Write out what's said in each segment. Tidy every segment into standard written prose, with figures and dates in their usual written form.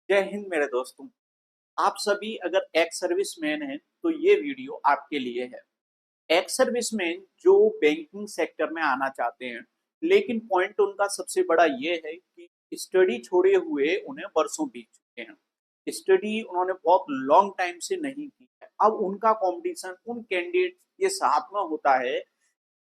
जय हिंद मेरे दोस्तों। आप सभी अगर एक्स सर्विसमैन हैं तो ये वीडियो आपके लिए है। एक्स सर्विसमैन जो बैंकिंग सेक्टर में आना चाहते हैं, लेकिन पॉइंट उनका सबसे बड़ा ये है कि स्टडी छोड़े हुए उन्हें वर्षों बीत चुके हैं। स्टडी उन्होंने बहुत लॉन्ग टाइम से नहीं की है। अब उनका कंपटीशन उन कैंडिडेट के साथ में होता है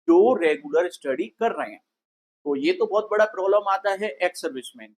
जो रेगुलर स्टडी कर रहे हैं। तो ये तो बहुत बड़ा प्रॉब्लम आता है एक्स सर्विसमैन।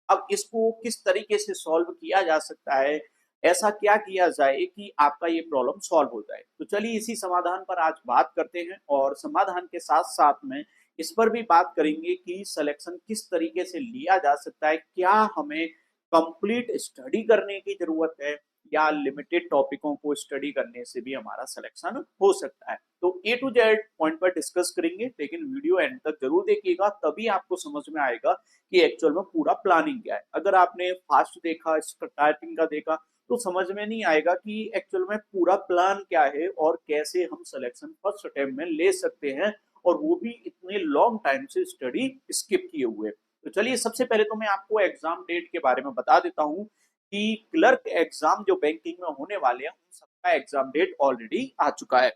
अब इसको किस तरीके से सॉल्व किया जा सकता है, ऐसा क्या किया जाए कि आपका ये प्रॉब्लम सॉल्व हो जाए। तो चलिए इसी समाधान पर आज बात करते हैं और समाधान के साथ साथ में इस पर भी बात करेंगे कि सिलेक्शन किस तरीके से लिया जा सकता है। क्या हमें कंप्लीट स्टडी करने की जरूरत है या लिमिटेड टॉपिकों को स्टडी करने से भी हमारा सिलेक्शन हो सकता है। तो ए टू जेड पॉइंट पर डिस्कस करेंगे, लेकिन वीडियो एंड तक जरूर देखिएगा, तभी आपको समझ में आएगा कि एक्चुअल में पूरा प्लानिंग क्या है। अगर आपने फास्ट देखा, स्टार्टिंग का देखा, तो समझ में नहीं आएगा कि एक्चुअल में पूरा प्लान क्या है और कैसे हम सिलेक्शन फर्स्ट अटेम्प्ट में ले सकते हैं, और वो भी इतने लॉन्ग टाइम से स्टडी स्किप किए हुए। तो चलिए सबसे पहले तो मैं आपको एग्जाम डेट के बारे में बता देता हूँ कि क्लर्क एग्जाम जो बैंकिंग में होने वाले हैं उन सबका एग्जाम डेट ऑलरेडी आ चुका है।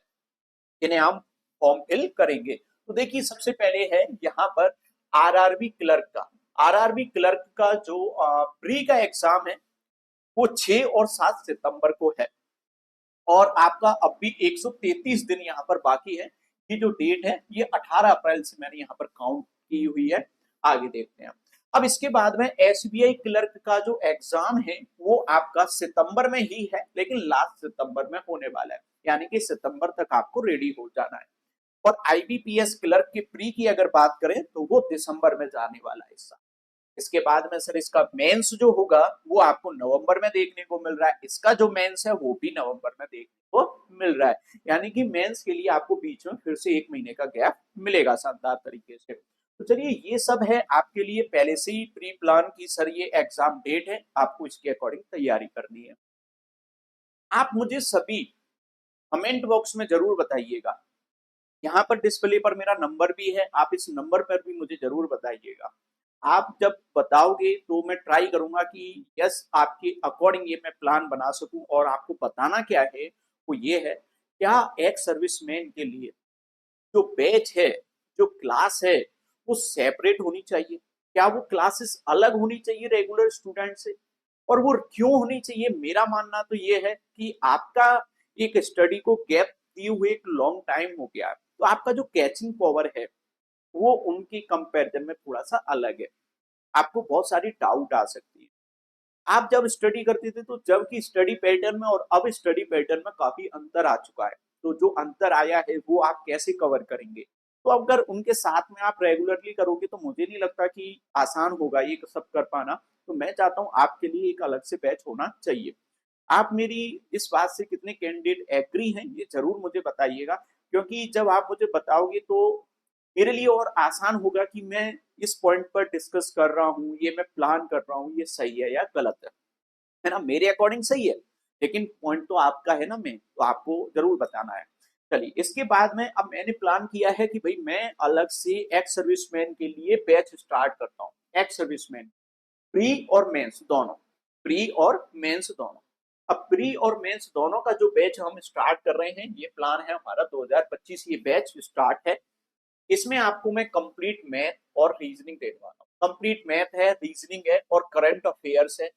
इन्हें हम फॉर्म फिल करेंगे। तो देखिए सबसे पहले है यहाँ पर आरआरबी क्लर्क का। आरआरबी क्लर्क का जो प्री का एग्जाम है वो 6 और 7 सितंबर को है, और आपका अब भी 133 दिन यहाँ पर बाकी है। ये जो डेट है ये 18 अप्रैल से मैंने यहाँ पर काउंट की हुई है। आगे देखते हैं। अब इसके बाद में एसबीआई क्लर्क का जो एग्जाम है वो आपका सितंबर में ही है, लेकिन लास्ट सितंबर में होने वाला है, यानी कि सितंबर तक आपको रेडी हो जाना है। और आईबीपीएस क्लर्क की प्री की अगर बात करें तो वो दिसंबर में जाने वाला है इस साल। इसके बाद में सर इसका मेंस जो होगा वो आपको नवंबर में देखने को मिल रहा है। इसका जो मेंस है वो भी नवंबर में देखने को मिल रहा है, यानी कि मेंस के लिए आपको बीच में फिर से 1 महीने का गैप मिलेगा शानदार तरीके से। तो चलिए ये सब है आपके लिए पहले से ही प्री प्लान की, सर ये एग्जाम डेट है, आपको इसके अकॉर्डिंग तैयारी करनी है। आप मुझे सभी कमेंट बॉक्स में जरूर बताइएगा। यहाँ पर डिस्प्ले पर मेरा नंबर भी है, आप इस नंबर पर भी मुझे जरूर बताइएगा। आप जब बताओगे तो मैं ट्राई करूंगा कि यस आपके अकॉर्डिंग ये मैं प्लान बना सकूं। और आपको बताना क्या है वो ये है, क्या एक्स सर्विसमैन के लिए जो बैच है, जो क्लास है, वो सेपरेट होनी चाहिए? क्या वो क्लासेस अलग होनी चाहिए रेगुलर स्टूडेंट से? और वो क्यों होनी चाहिए? मेरा मानना तो ये है कि आपका एक स्टडी को गैप दिए हुए एक लॉन्ग टाइम हो गया है, तो आपका जो कैचिंग पावर है वो उनकी कंपैरिजन में थोड़ा सा अलग है। आपको बहुत सारी डाउट आ सकती है। आप जब स्टडी करते थे तो जब की स्टडी पैटर्न में और अब स्टडी पैटर्न में काफी अंतर आ चुका है। तो जो अंतर आया है वो आप कैसे कवर करेंगे? तो अगर उनके साथ में आप रेगुलरली करोगे तो मुझे नहीं लगता कि आसान होगा ये सब कर पाना। तो मैं चाहता हूँ आपके लिए एक अलग से बैच होना चाहिए। आप मेरी इस बात से कितने कैंडिडेट एग्री हैं ये जरूर मुझे बताइएगा, क्योंकि जब आप मुझे बताओगे तो मेरे लिए और आसान होगा कि मैं इस पॉइंट पर डिस्कस कर रहा हूँ, ये मैं प्लान कर रहा हूँ, ये सही है या गलत है ना? मेरे अकॉर्डिंग सही है, लेकिन पॉइंट तो आपका है ना, मैं तो आपको जरूर बताना है। चलिए इसके बाद में अब मैंने प्लान किया है कि भाई मैं अलग से एक्स सर्विसमैन के लिए बैच स्टार्ट करता हूँ। एक्स सर्विसमैन प्री और मेंस दोनों, प्री और मेंस दोनों। अब प्री और मेंस दोनों का जो बैच हम स्टार्ट कर रहे हैं, ये प्लान है हमारा 2025 ये बैच स्टार्ट है। इसमें आपको मैं कंप्लीट मैथ और रीजनिंग देने वाला हूँ। कंप्लीट मैथ है, रीजनिंग है और करंट अफेयर्स है,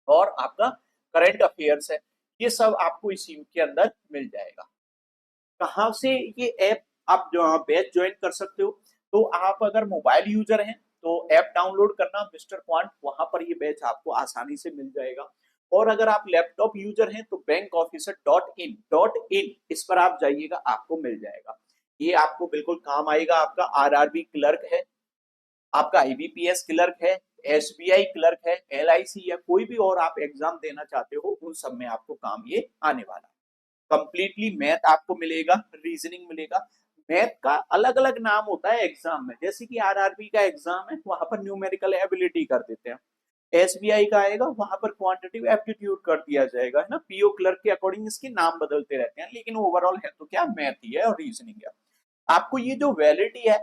और आपका करंट अफेयर्स है। ये सब आपको इसी के अंदर मिल जाएगा। कहाँ से ये ऐप आप जो बैच ज्वाइन कर सकते हो? तो आप अगर मोबाइल यूजर हैं तो ऐप डाउनलोड करना मिस्टर क्वांट, वहां पर ये बैच आपको आसानी से मिल जाएगा। और अगर आप लैपटॉप यूजर हैं तो बैंक ऑफिसर .in इस पर आप जाइएगा, आपको मिल जाएगा। ये आपको बिल्कुल काम आएगा। आपका आरआरबी क्लर्क है, आपका आईबीपीएस क्लर्क है, एसबीआई क्लर्क है, एलआईसी या कोई भी और आप एग्जाम देना चाहते हो, उन सब में आपको काम ये आने वाला है। कंप्लीटली मैथ आपको मिलेगा, रीजनिंग मिलेगा। मैथ का अलग अलग नाम होता है एग्जाम में, जैसे कि आरआरबी का एग्जाम है वहां पर न्यूमेरिकल एबिलिटी कर देते हैं। एसबीआई का आएगा वहां पर क्वांटिटेटिव एप्टीट्यूड कर दिया जाएगा, है ना। पीओ क्लर्क के अकॉर्डिंग इसके नाम बदलते रहते हैं, लेकिन ओवरऑल है तो क्या मैथ ही है और रीजनिंग है। आपको ये जो वैलिडिटी है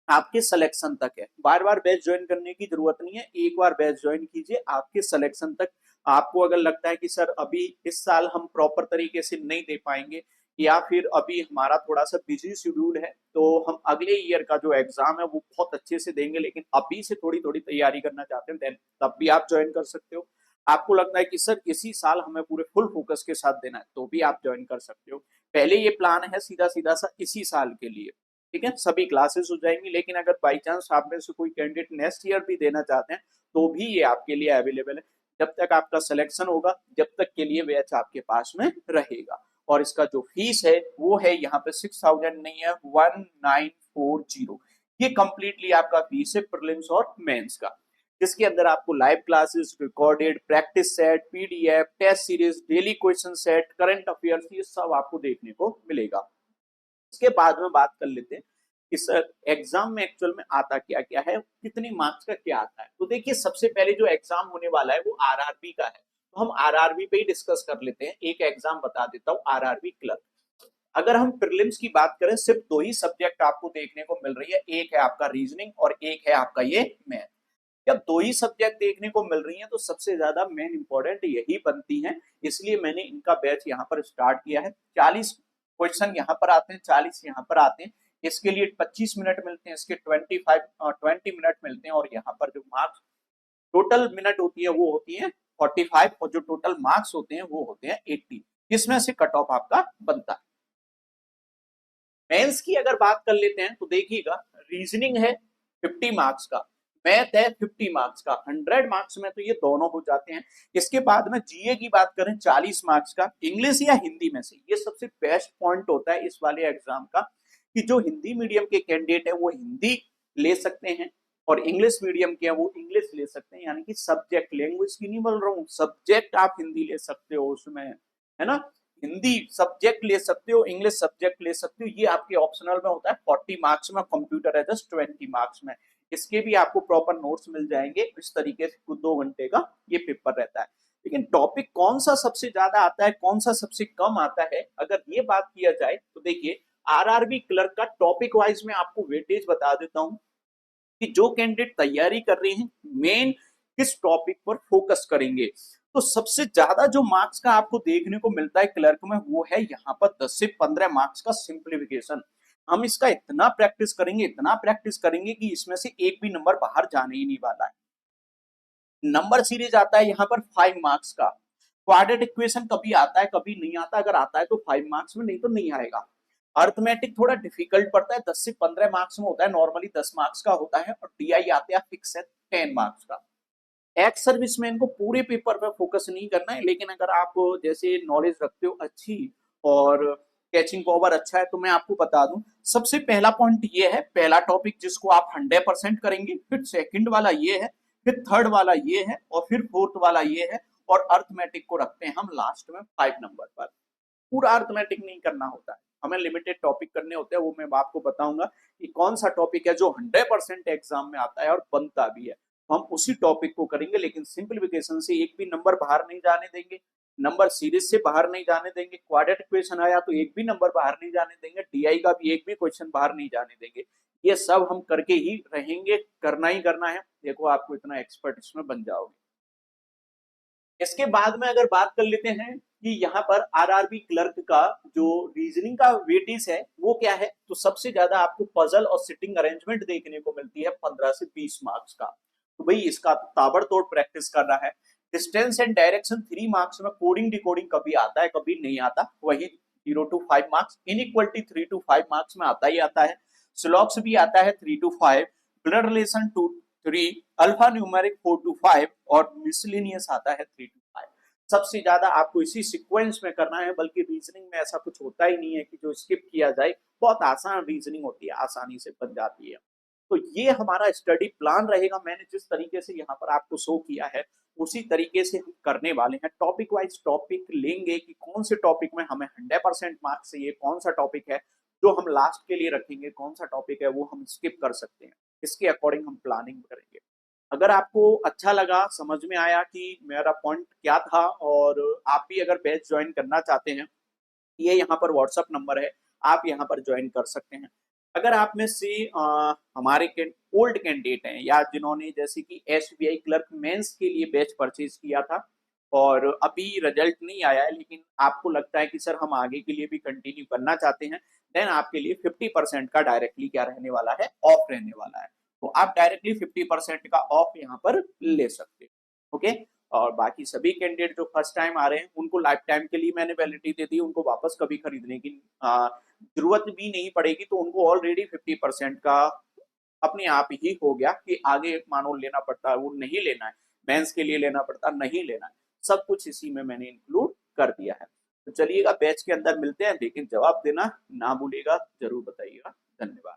आपके सिलेक्शन तक है, बार बार बैच ज्वाइन करने की जरूरत नहीं है, एक बार बैच ज्वाइन कीजिए, आपके सिलेक्शन तक। आपको अगर लगता है कि सर अभी इस साल हम प्रॉपर तरीके से नहीं दे पाएंगे, या फिर अभी हमारा थोड़ा सा बिजी शेड्यूल है, तो हम अगले ईयर का जो एग्जाम है वो बहुत अच्छे से देंगे, लेकिन अभी से थोड़ी थोड़ी तैयारी करना चाहते हैं, तब भी आप ज्वाइन कर सकते हो। आपको लगता है कि सर इसी साल हमें पूरे फुल फोकस के साथ देना है, तो भी आप ज्वाइन कर सकते हो। पहले ये प्लान है सीधा सीधा सा इसी साल के लिए, ठीक है, सभी क्लासेस हो जाएंगी। लेकिन अगर बाई चांस आप में से कोई कैंडिडेट नेक्स्ट ईयर भी देना चाहते हैं, तो भी ये आपके लिए अवेलेबल है। जब तक आपका सिलेक्शन होगा, जब तक के लिए बैच आपके पास में रहेगा। और इसका जो फीस है वो है यहाँ पे 6000 नहीं है, 1940। ये कंप्लीटली आपका फीस है प्रीलिम्स और मेंस का, जिसके अंदर आपको live classes, recorded practice set, PDF, test series, daily question set, current affairs, ये सब आपको देखने को मिलेगा। इसके बाद में बात कर लेते हैं कि सर एग्जाम में एक्चुअल में आता क्या क्या है, कितनी मार्क्स का क्या आता है। तो देखिए, सबसे पहले जो एग्जाम होने वाला है वो आरआरबी का है, तो हम आरआरबी पे ही डिस्कस कर लेते हैं। एक एग्जाम बता देता हूँ, आरआरबी क्लर्क। अगर हम प्रीलिम्स की बात करें, सिर्फ दो ही सब्जेक्ट आपको देखने को मिल रही है, एक है आपका रीजनिंग और एक है आपका ये मैथ। जब दो ही सब्जेक्ट देखने को मिल रही हैं, तो सबसे ज्यादा मेन इंपॉर्टेंट यही बनती हैं, इसलिए मैंने इनका बैच यहाँ पर स्टार्ट किया है। 40 क्वेश्चन यहाँ पर आते हैं, 40 यहाँ पर आते हैं। इसके लिए 25 मिनट मिलते हैं, इसके 20 मिनट मिलते हैं, और यहाँ पर जो मार्क्स टोटल मिनट होती है वो होती है 45, और जो टोटल मार्क्स होते हैं वो होते हैं 80। इसमें से कट ऑफ आपका बनता है। मेंस की अगर बात कर लेते हैं, तो देखिएगा, रीजनिंग है 50 मार्क्स का, मैथ है 50 मार्क्स का, 100 मार्क्स में तो ये दोनों हो जाते हैं। इसके बाद में जीए की बात करें 40 मार्क्स का, इंग्लिश या हिंदी में से, ये सबसे बेस्ट पॉइंट होता है इस वाले एग्जाम का, कि जो हिंदी मीडियम के कैंडिडेट है वो हिंदी ले सकते हैं, और इंग्लिश मीडियम के हैं वो इंग्लिश ले सकते हैं। यानी कि सब्जेक्ट, लैंग्वेज की नहीं बोल रहा हूँ, सब्जेक्ट आप हिंदी ले सकते हो उसमें, है ना। हिंदी सब्जेक्ट ले सकते हो, इंग्लिश सब्जेक्ट ले सकते हो, ये आपके ऑप्शनल में होता है। 40 मार्क्स में, कंप्यूटर है जस्ट 20 मार्क्स में। इसके भी आपको प्रॉपर नोट्स मिल जाएंगे। इस तरीके से 2 घंटे का ये पेपर रहता है। लेकिन टॉपिक कौन सा सबसे ज्यादा आता है, कौन सा सबसे कम आता है, अगर ये बात किया जाए तो देखिए, आरआरबी क्लर्क का टॉपिक वाइज में आपको वेटेज बता देता हूं कि जो कैंडिडेट तैयारी कर रहे हैं मेन किस टॉपिक पर फोकस करेंगे। तो सबसे ज्यादा जो मार्क्स का आपको देखने को मिलता है क्लर्क में, वो है यहाँ पर 10 से 15 मार्क्स का सिंप्लीफिकेशन। हम इसका इतना प्रैक्टिस करेंगे, इतना प्रैक्टिस करेंगे कि इसमें से एक भी नंबर बाहर जाने ही नहीं वाला है। नंबर सीरीज आता है यहाँ पर 5 मार्क्स का। क्वाड्रेटिक इक्वेशन कभी आता है कभी नहीं आता, अगर आता है तो 5 मार्क्स में, नहीं तो नहीं आएगा। अर्थमेटिक थोड़ा डिफिकल्ट पड़ता है, 10 से 15 मार्क्स में होता है, नॉर्मली 10 मार्क्स का होता है, और डीआई आते हैं फिक्स है 10 मार्क्स का। एक्स सर्विसमैन को पूरे पेपर पर फोकस नहीं करना है, लेकिन अगर आप जैसे नॉलेज रखते हो अच्छी और कैचिंग पावर अच्छा है, तो मैं आपको बता दूं, सबसे पहला पॉइंट ये है, पहला टॉपिक जिसको आप 100% करेंगे, फिर सेकंड वाला ये है, फिर थर्ड वाला ये है, और फिर फोर्थ वाला ये है, और अर्थमेटिक को रखते हैं हम लास्ट में 5 नंबर पर। पूरा अर्थमेटिक नहीं करना होता है, हमें लिमिटेड टॉपिक करने होते हैं। वो मैं आपको बताऊंगा कि कौन सा टॉपिक है जो 100% एग्जाम में आता है और बनता भी है, हम उसी टॉपिक को करेंगे। लेकिन सिंप्लीफिकेशन से एक भी नंबर बाहर नहीं जाने देंगे, नंबर सीरीज से बाहर नहीं जाने देंगे, क्वाड्रेटिक इक्वेशन आया तो एक भी नंबर बाहर नहीं जाने देंगे, डीआई का भी एक भी क्वेश्चन बाहर नहीं जाने देंगे। ये सब हम करके ही रहेंगे, करना ही करना है। देखो, आपको इतना एक्सपर्ट इसमें बन जाओगे। इसके बाद में अगर बात कर लेते हैं कि यहाँ पर आरआरबी क्लर्क का जो रीजनिंग का वेटेज है वो क्या है, तो सबसे ज्यादा आपको पजल और सिटिंग अरेंजमेंट देखने को मिलती है 15 से 20 मार्क्स का। तो भाई इसका तो ताबड़तोड़ प्रैक्टिस कर रहा है। डिस्टेंस एंड डायरेक्शन 3 मार्क्स में, कोडिंग डिकोडिंग कभी आता है कभी नहीं आता, वही 0 to 5 marks. Inequality 3 to 5 marks में आता ही आता है। स्लॉक्स भी आता है 3 to 5, blood relation 2 3, alpha numeric 4 to 5, और मिसलिनियस आता है 3 to 5। सबसे ज्यादा आपको इसी सीक्वेंस में करना है, बल्कि रीजनिंग में ऐसा कुछ होता ही नहीं है कि जो स्किप किया जाए, बहुत आसान रीजनिंग होती है, आसानी से बन जाती है। तो ये हमारा स्टडी प्लान रहेगा। मैंने जिस तरीके से यहाँ पर आपको शो किया है उसी तरीके से हम करने वाले हैं। टॉपिक वाइज टॉपिक लेंगे कि कौन से टॉपिक में हमें 100% मार्क्स चाहिए, कौन सा टॉपिक है जो हम लास्ट के लिए रखेंगे, कौन सा टॉपिक है वो हम स्किप कर सकते हैं, इसके अकॉर्डिंग हम प्लानिंग करेंगे। अगर आपको अच्छा लगा, समझ में आया कि मेरा पॉइंट क्या था, और आप भी अगर बैच ज्वाइन करना चाहते हैं, ये यहाँ पर व्हाट्सअप नंबर है, आप यहाँ पर ज्वाइन कर सकते हैं। अगर आप में से हमारे ओल्ड कैंडिडेट हैं या जिन्होंने जैसे कि एसबीआई क्लर्क मेंस के लिए बैच परचेज किया था और अभी रिजल्ट नहीं आया है, लेकिन आपको लगता है कि सर हम आगे के लिए भी कंटिन्यू करना चाहते हैं, देन आपके लिए 50% का डायरेक्टली क्या रहने वाला है, ऑफ रहने वाला है। तो आप डायरेक्टली 50% का ऑफ यहाँ पर ले सकते हो। ओके। और बाकी सभी कैंडिडेट जो फर्स्ट टाइम आ रहे हैं उनको लाइफ टाइम के लिए मैंने वैलिडिटी दे दी, उनको वापस कभी खरीदने की जरूरत भी नहीं पड़ेगी। तो उनको ऑलरेडी 50% का अपने आप ही हो गया कि आगे मानो लेना पड़ता है वो नहीं लेना है, मेंस के लिए लेना पड़ता नहीं लेना है, सब कुछ इसी में मैंने इंक्लूड कर दिया है। तो चलिएगा बैच के अंदर मिलते हैं, लेकिन जवाब देना ना भूलिएगा, जरूर बताइएगा। धन्यवाद।